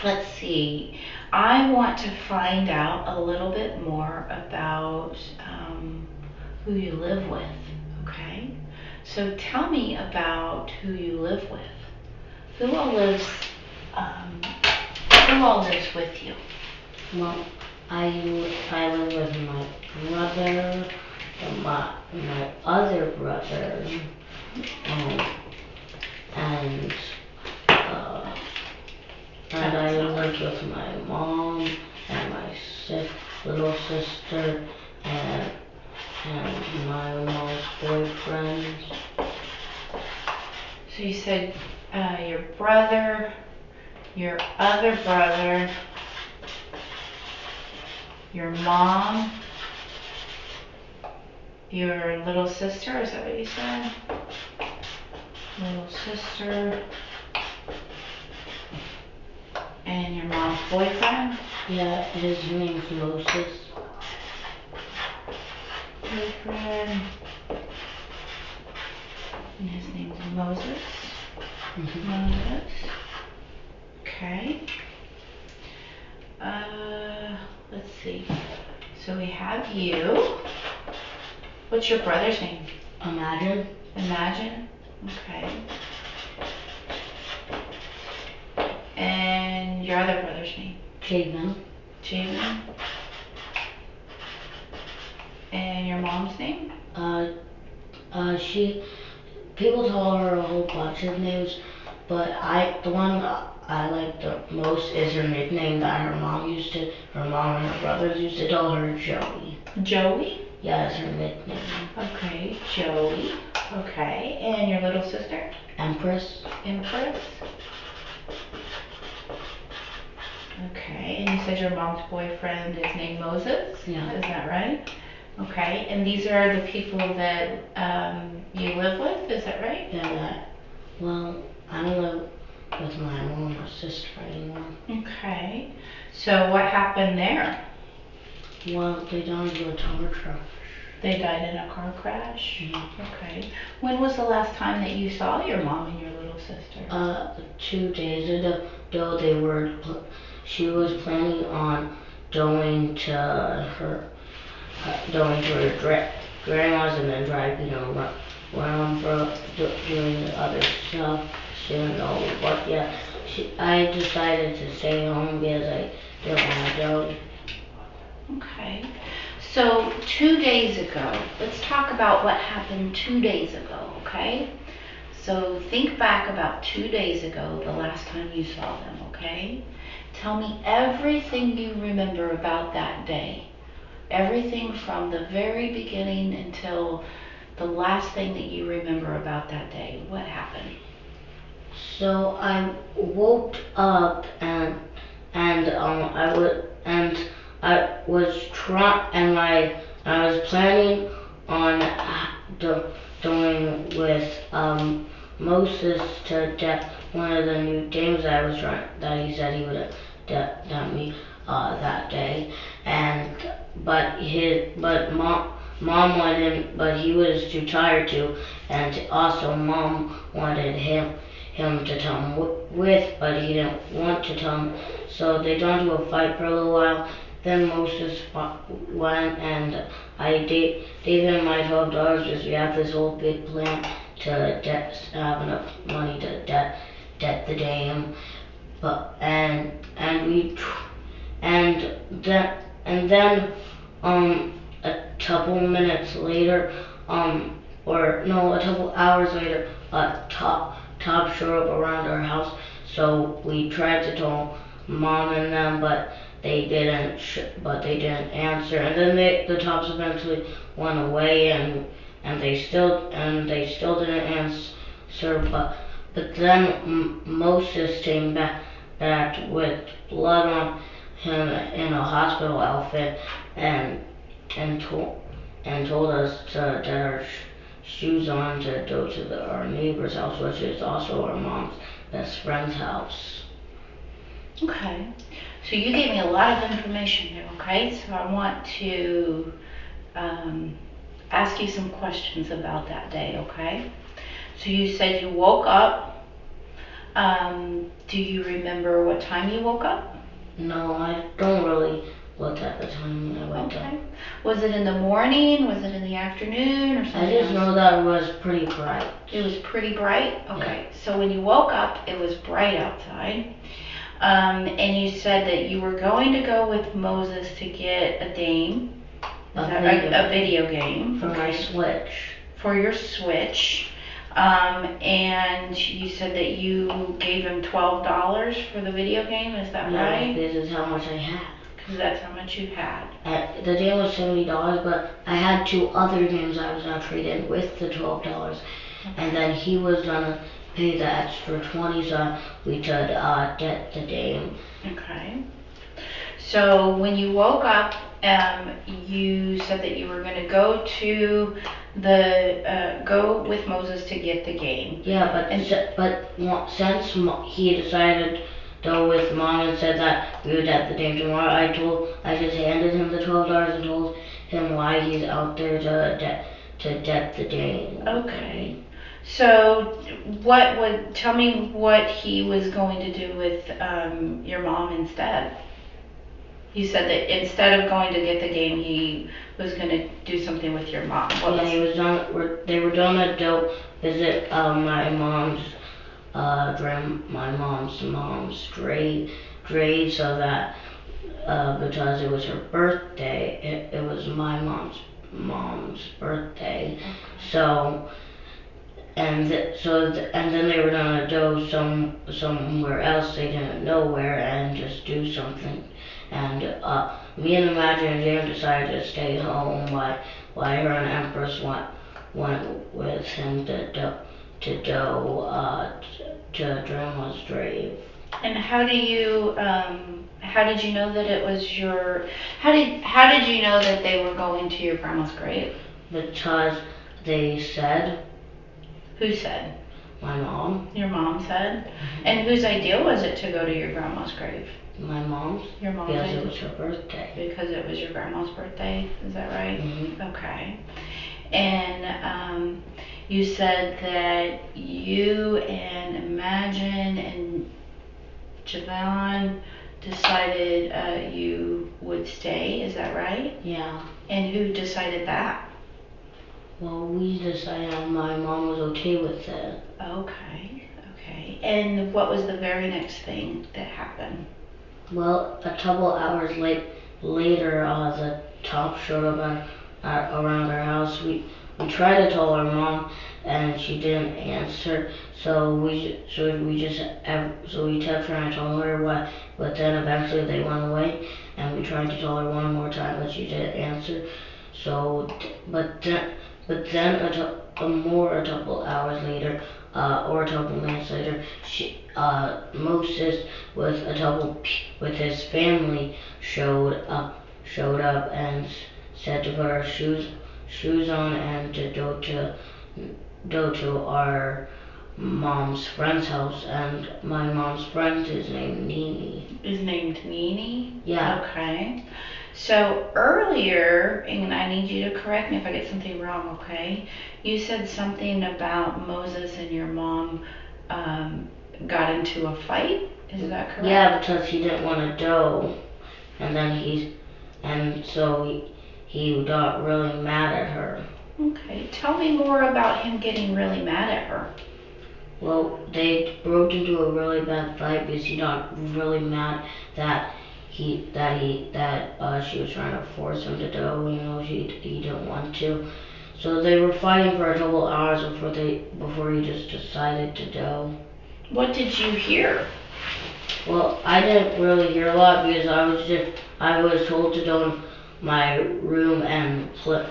let's see. I want to find out a little bit more about who you live with, okay? So tell me about who you live with. Who all lives, um, who all lives with you? Well, I live with my brother, my other brother, um, and uh, and I live with my mom and my little sister and my mom's boyfriend. So you said your brother, your other brother, your mom, your little sister, is that what you said? Little sister, and your mom's boyfriend? Yeah, his name's Moses. Boyfriend, and his name's Moses. Moses. Okay. Let's see. So we have you. What's your brother's name? Imagine. Imagine. Okay. And your other brother's name? Jaden. Jaden. And your mom's name? People call her a whole bunch of names, but the one I like the most is her nickname that her mom and her brothers used to call her Joey. Joey? Yeah, that's her nickname. Okay, Joey. Okay, and your little sister? Empress. Empress. Okay, and you said your mom's boyfriend is named Moses? Yeah. Is that right? Okay, and these are the people that you live with, is that right? Yeah, well, I don't live with my mom or sister anymore. Okay, so what happened there? Well, they died in a car crash. They died in a car crash? Mm-hmm. Okay. When was the last time that you saw your mom and your little sister? 2 days ago, she was planning on going to her grandma's and then driving around for doing other stuff. She didn't know what yet. I decided to stay home because I didn't want to go. Okay. So 2 days ago, let's talk about what happened 2 days ago, okay? So think back about 2 days ago, the last time you saw them, okay? Tell me everything you remember about that day. Everything from the very beginning until the last thing that you remember about that day. What happened? So I woke up and I was planning on doing with Moses to one of the new games that he said he would get me that day, but mom wanted, but he was too tired to, and also mom wanted him to come with, but he didn't want to come, so they got into a fight for a little while. Then Moses went, and I gave him my $12 because we have this whole big plan to have enough money to debt the dam. But and then a couple minutes later, or no, a couple hours later, top showed up around our house. So we tried to tell mom and them, but they didn't. But they didn't answer. And then the tops eventually went away, and they still didn't answer. But then Moses came back with blood on him in a hospital outfit, and told us to get our shoes on to go to our neighbor's house, which is also our mom's best friend's house. Okay. So you gave me a lot of information there, okay? So I want to ask you some questions about that day, okay? So you said you woke up, Do you remember what time you woke up? No, I don't really look at the time when I wake up. Okay. Was it in the morning? Was it in the afternoon or something I just else? know that it was pretty bright. It was pretty bright? Okay. So when you woke up, it was bright outside. And you said that you were going to go with Moses to get a game. A video game. For my Switch. For your Switch. And you said that you gave him $12 for the video game, is that right? This is how much I had. Because that's how much you had. The game was $70, but I had 2 other games I was gonna trade in with the $12, and then he was gonna pay the extra 20 so we could get the game. Okay. So when you woke up, you said that you were gonna go to go with Moses to get the game. Yeah, but since he decided to go with Mom and said that we would get the game tomorrow, I just handed him the $12 and told him why he's out there to get the game. Okay. So tell me what he was going to do with your mom instead. You said that instead of going to get the game, he was going to do something with your mom. They were gonna go visit my mom's grave so that because it was her birthday, it was my mom's birthday, so and then they were gonna go somewhere else they didn't know where and just do something, and me and Imagine and Jam decided to stay home while her and Empress went with him to Grandma's grave. And how did you know that it was how did you know that they were going to your grandma's grave? Because they said. Who said? My mom. Your mom said? Mm-hmm. And whose idea was it to go to your grandma's grave? My mom's. Your mom's because idea? It was her birthday. Because it was your grandma's birthday, is that right? Mm-hmm. Okay. And you said that you and Imagine and Javon decided you would stay, is that right? Yeah. And who decided that? Well, we decided my mom was okay with it. Okay. And what was the very next thing that happened? Well, a couple hours later, the top showed up around our house. We tried to tell our mom, and she didn't answer. So we texted her and I told her what. But then eventually they went away, and we tried to tell her one more time, but she didn't answer. So, but then a couple hours later, or a couple minutes later, Moses with his family showed up and said to put our shoes on and to go to our mom's friend's house, and my mom's friend is named Nini. Is named Nini? Yeah. Okay. So earlier, and I need you to correct me if I get something wrong, okay? You said something about Moses and your mom got into a fight. Is that correct? Yeah, because he didn't want to go, so he got really mad at her. Okay. Tell me more about him getting really mad at her. Well, they broke into a really bad fight because he got really mad that she was trying to force him to go. He didn't want to. So they were fighting for a couple hours before he just decided to go. What did you hear? Well, I didn't really hear a lot because I was told to go in my room and go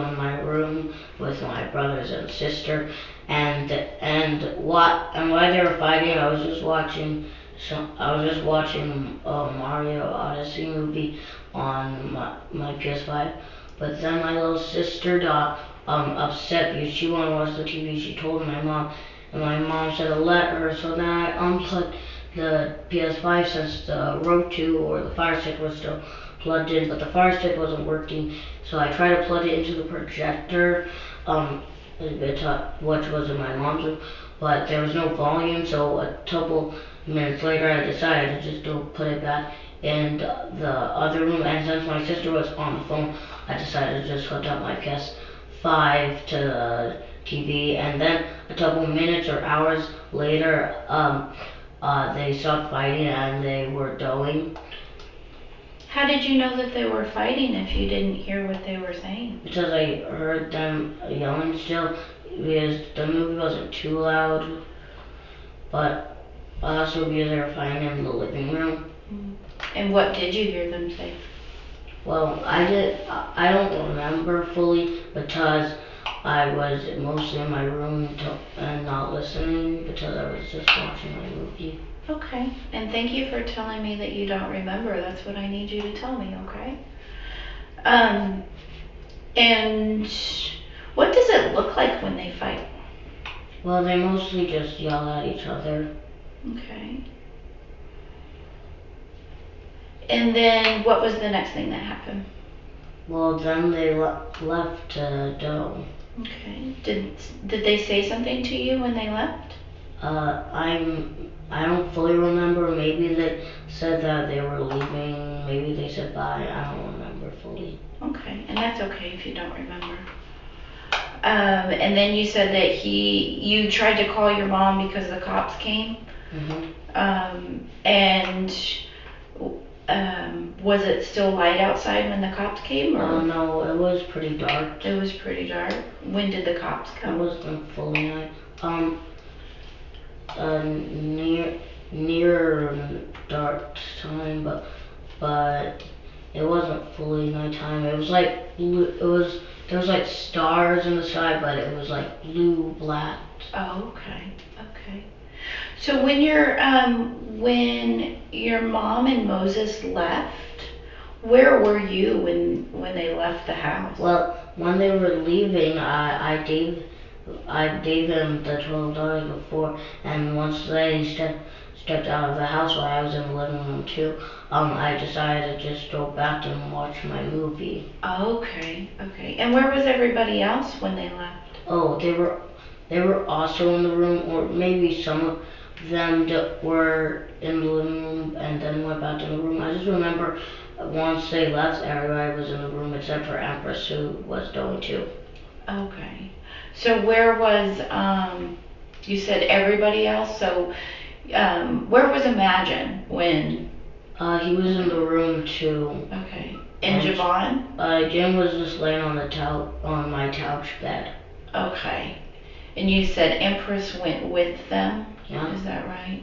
in my room with my brothers and sister, and while they were fighting, I was just watching Mario Odyssey movie on my PS5. But then my little sister got upset because she wanted to watch the TV. She told my mom, and my mom said to let her. So then I unplugged the PS5 since the Roku or the Fire Stick was still plugged in, but the Fire Stick wasn't working. So I tried to plug it into the projector, which was in my mom's room, but there was no volume, so a couple minutes later I decided to just go put it back in the other room, and since my sister was on the phone, I decided to just hook up my PS5 to the TV, and then a couple minutes or hours later, they stopped fighting and they were going. How did you know that they were fighting if you didn't hear what they were saying? Because I heard them yelling still, because the movie wasn't too loud, but also because they were fighting in the living room. And what did you hear them say? Well, I don't remember fully because I was mostly in my room and not listening because I was just watching my movie. Okay, and thank you for telling me that you don't remember. That's what I need you to tell me, okay? And what does it look like when they fight? Well, they mostly just yell at each other. Okay. And then what was the next thing that happened? Well, then they left to go. Okay. Did they say something to you when they left? I don't fully remember. Maybe they said that they were leaving. Maybe they said bye. I don't remember fully. Okay, and that's okay if you don't remember. And then you said that you tried to call your mom because the cops came. And was it still light outside when the cops came? Or? No, it was pretty dark. It was pretty dark. When did the cops come? It wasn't fully night. Near dark time, but it wasn't fully nighttime. It was like there was like stars in the sky, but it was like blue black. Oh, okay. So when your mom and Moses left, where were you when they left the house? Well, when they were leaving, I gave them the $12 before, and once they stepped out of the house while I was in the living room too, I decided to just go back and watch my movie. Okay. And where was everybody else when they left? Oh, they were also in the room, or maybe some of them were in the living room and then went back to the room. I just remember once they left, everybody was in the room except for Empress, who was going too. Okay. So where was, you said everybody else, so where was Imagine when? He was in the room too. Okay. And Javon? Jim was just laying on my couch bed. Okay. And you said Empress went with them? Yeah. Is that right?